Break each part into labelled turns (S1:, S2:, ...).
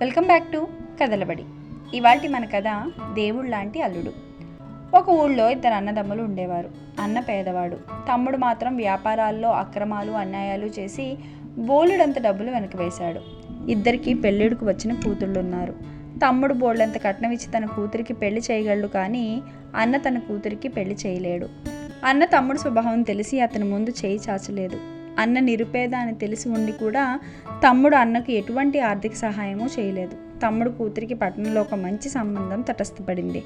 S1: Welcome back to కథలబడి. ఇవాల్టి మన కథ దేవుడు లాంటి అల్లుడు. ఒక ఊళ్ళో ఇద్దరు అన్నదమ్ములు ఉండేవారు. అన్న పేదవాడు, తమ్ముడు మాత్రం వ్యాపారాల్లో అక్రమాలు అన్యాయాలు చేసి బోలెడంత డబ్బులు వెనక వేశాడు. ఇద్దరికి పెళ్ళిడుకు వచ్చిన కూతుళ్ళున్నారు. తమ్ముడు బోళ్ళంత కట్నం ఇచ్చి తన కూతురికి పెళ్లి చేయగలడు, కానీ అన్న తన కూతురికి పెళ్లి చేయలేడు. అన్న తమ్ముడు స్వభావం తెలిసి అతని ముందు చేయి చాచలేదు. అన్న నిరుపేద అని తెలిసి ఉండి కూడా తమ్ముడు అన్నకు ఎటువంటి ఆర్థిక సహాయమూ చేయలేదు. తమ్ముడు కూతురికి పట్టణంలో ఒక మంచి సంబంధం తటస్థపడింది.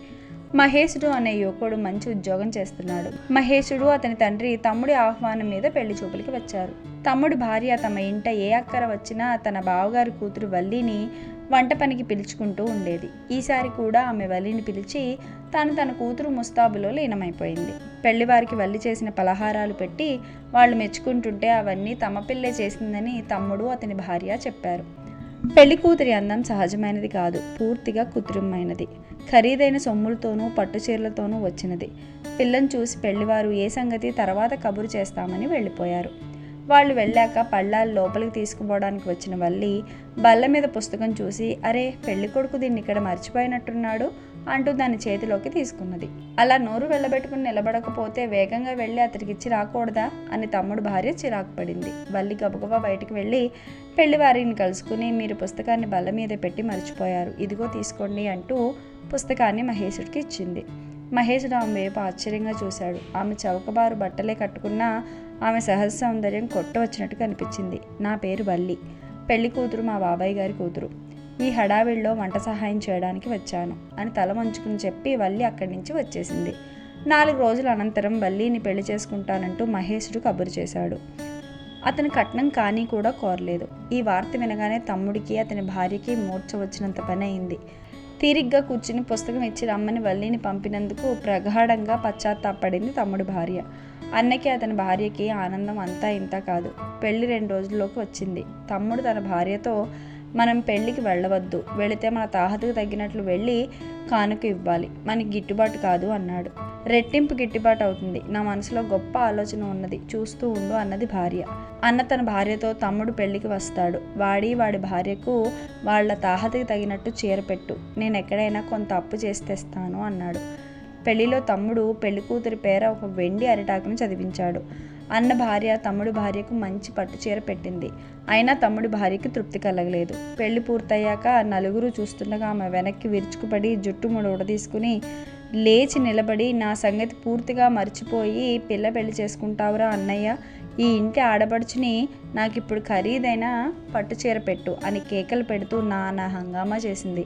S1: మహేశుడు అనే యువకుడు మంచి ఉద్యోగం చేస్తున్నాడు. మహేశుడు అతని తండ్రి తమ్ముడి ఆహ్వానం మీద పెళ్లి చూపులకి వచ్చారు. తమ్ముడి భార్య తమ ఇంట ఏ అక్కర వచ్చినా తన బావగారి కూతురు వల్లిని వంట పనికి పిలుచుకుంటూ ఉండేది. ఈసారి కూడా ఆమె వల్లిని పిలిచి తన కూతురు ముస్తాబులో లీనమైపోయింది. పెళ్లివారికి వల్లి చేసిన పలహారాలు పెట్టి వాళ్ళు మెచ్చుకుంటుంటే అవన్నీ తమ పిల్లే చేసిందని తమ్ముడు అతని భార్య చెప్పారు. పెళ్లి కూతురి అందం సహజమైనది కాదు, పూర్తిగా కృత్రిమమైనది. ఖరీదైన సొమ్ములతోనూ పట్టు చీరలతోనూ వచ్చినది. పిల్లని చూసి పెళ్లివారు ఏ సంగతి తర్వాత కబురు చేస్తామని వెళ్ళిపోయారు. వాళ్ళు వెళ్ళాక పళ్ళాలు లోపలికి తీసుకుపోవడానికి వచ్చిన వల్లి బల్ల మీద పుస్తకం చూసి, అరే పెళ్లి కొడుకు దీన్ని ఇక్కడ మర్చిపోయినట్టున్నాడు అంటూ దాని చేతిలోకి తీసుకున్నది. అలా నోరు వెళ్ళబెట్టుకుని నిలబడకపోతే వేగంగా వెళ్ళి అతడికి ఇచ్చి రాకూడదా అని తమ్ముడు భార్య చిరాకు పడింది. వల్లి గబగబా బయటికి వెళ్ళి పెళ్లివారిని కలుసుకుని, మీరు పుస్తకాన్ని బల్ల మీద పెట్టి మర్చిపోయారు, ఇదిగో తీసుకోండి అంటూ పుస్తకాన్ని మహేశుడికి ఇచ్చింది. మహేశుడు ఆమె వైపు ఆశ్చర్యంగా చూశాడు. ఆమె చౌకబారు బట్టలే కట్టుకున్నా ఆమె సహజ సౌందర్యం కొట్టవచ్చినట్టు కనిపించింది. నా పేరు వల్లి, పెళ్లి కూతురు మా బాబాయ్ గారి కూతురు. ఈ హడావిడిలో వంట సహాయం చేయడానికి వచ్చాను అని తల వంచుకుని చెప్పి వల్లి అక్కడి నుంచి వచ్చేసింది. 4 రోజుల అనంతరం వల్లిని పెళ్లి చేసుకుంటానంటూ మహేశుడు కబురు చేశాడు. అతని కట్నం కానీ కూడా కోరలేదు. ఈ వార్త వినగానే తమ్ముడికి అతని భార్యకి మూర్ఛ వచ్చినంత పని అయింది. తీరిగ్గా కూర్చుని పుస్తకం ఇచ్చి రమ్మని వల్లిని పంపినందుకు ప్రగాఢంగా పశ్చాత్తాపడింది తమ్ముడి భార్య. అన్నకి అతని భార్యకి ఆనందం అంతా ఇంత కాదు. పెళ్లి 2 రోజుల్లోకి వచ్చింది. తమ్ముడు తన భార్యతో, మనం పెళ్లికి వెళ్ళవద్దు, వెళితే మన తాహతకు తగ్గినట్లు వెళ్ళి కానుక ఇవ్వాలి, మనకి గిట్టుబాటు కాదు అన్నాడు. రెట్టింపు గిట్టుబాటు అవుతుంది, నా మనసులో గొప్ప ఆలోచన ఉన్నది, చూస్తూ ఉండు అన్నది భార్య. అన్న తన భార్యతో, తమ్ముడు పెళ్లికి వస్తాడు, వాడి భార్యకు వాళ్ళ తాహతకి తగినట్టు చీర పెట్టు, నేను ఎక్కడైనా కొంత అప్పు చేసి తెస్తాను అన్నాడు. పెళ్లిలో తమ్ముడు పెళ్లి కూతురి పేర ఒక వెండి అరిటాకును చదివించాడు. అన్న భార్య తమ్ముడి భార్యకు మంచి పట్టు చీర పెట్టింది. అయినా తమ్ముడి భార్యకి తృప్తి కలగలేదు. పెళ్లి పూర్తయ్యాక నలుగురు చూస్తుండగా ఆమె వెనక్కి విరుచుకుపడి జుట్టు తీసుకుని లేచి నిలబడి, నా సంగతి పూర్తిగా మర్చిపోయి పెళ్లి చేసుకుంటావురా అన్నయ్య, ఈ ఇంటి ఆడపడుచుని నాకిప్పుడు ఖరీదైన పట్టు చీర పెట్టు అని కేకలు పెడుతూ నానా హంగామా చేసింది.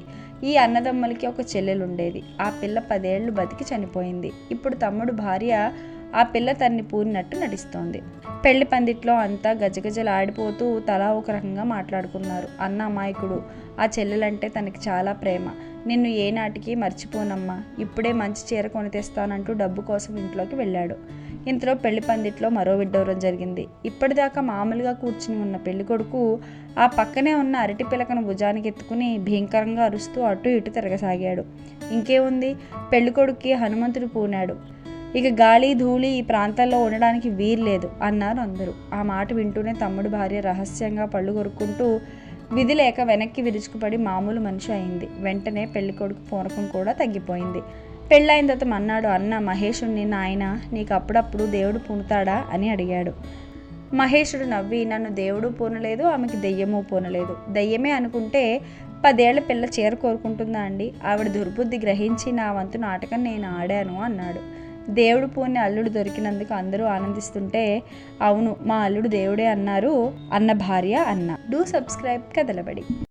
S1: ఈ అన్నదమ్ములకి ఒక చెల్లెలుండేది. ఆ పిల్ల 10 ఏళ్లు బతికి చనిపోయింది. ఇప్పుడు తమ్ముడు భార్య ఆ పిల్ల తన్ని పూరినట్టు నటిస్తోంది. పెళ్లి పందిట్లో అంతా గజగజలు ఆడిపోతూ తలా ఒక రకంగా మాట్లాడుకున్నారు. అన్న అమాయకుడు, ఆ చెల్లెలంటే తనకి చాలా ప్రేమ, నిన్ను ఏనాటికి మర్చిపోనమ్మా, ఇప్పుడే మంచి చీర కొని తెస్తానంటూ డబ్బు కోసం ఇంట్లోకి వెళ్ళాడు. ఇంతలో పెళ్లి పందిట్లో మరో విడ్డూరం జరిగింది. ఇప్పటిదాకా మామూలుగా కూర్చుని ఉన్న పెళ్లి కొడుకు ఆ పక్కనే ఉన్న అరటి పిలకను భుజానికి ఎత్తుకుని భీంకరంగా అరుస్తూ అటు ఇటు తిరగసాగాడు. ఇంకేముంది, పెళ్లి కొడుక్కి హనుమంతుడు పూనాడు, ఇక గాలి ధూళి ఈ ప్రాంతాల్లో ఉండడానికి వీల్లేదు అన్నారు అందరూ. ఆ మాట వింటూనే తమ్ముడు భార్య రహస్యంగా పళ్ళు కొరుక్కుంటూ విధి లేక వెనక్కి విరుచుకుపడి మామూలు మనిషి అయింది. వెంటనే పెళ్లి కొడుకు పూనకం కూడా తగ్గిపోయింది. పెళ్ళైన తర్వాత అన్నాడు, అన్న మహేశుడిని, నాయన నీకు అప్పుడప్పుడు దేవుడు పూనుతాడా అని అడిగాడు. మహేశుడు నవ్వి, నన్ను దేవుడు పూనలేదు, ఆమెకి దెయ్యమూ పూనలేదు. దెయ్యమే అనుకుంటే 10 ఏళ్ల పిల్ల చీర కోరుకుంటుందా అండి? ఆవిడ దుర్బుద్ధి గ్రహించి నా వంతు నాటకం నేను ఆడాను అన్నాడు. దేవుడు పూని అల్లుడు దొరికినందుకు అందరూ ఆనందిస్తుంటే, అవును మా అల్లుడు దేవుడే అన్నారు అన్న భార్య. అన్న డూ సబ్స్క్రైబ్ కథలబడి.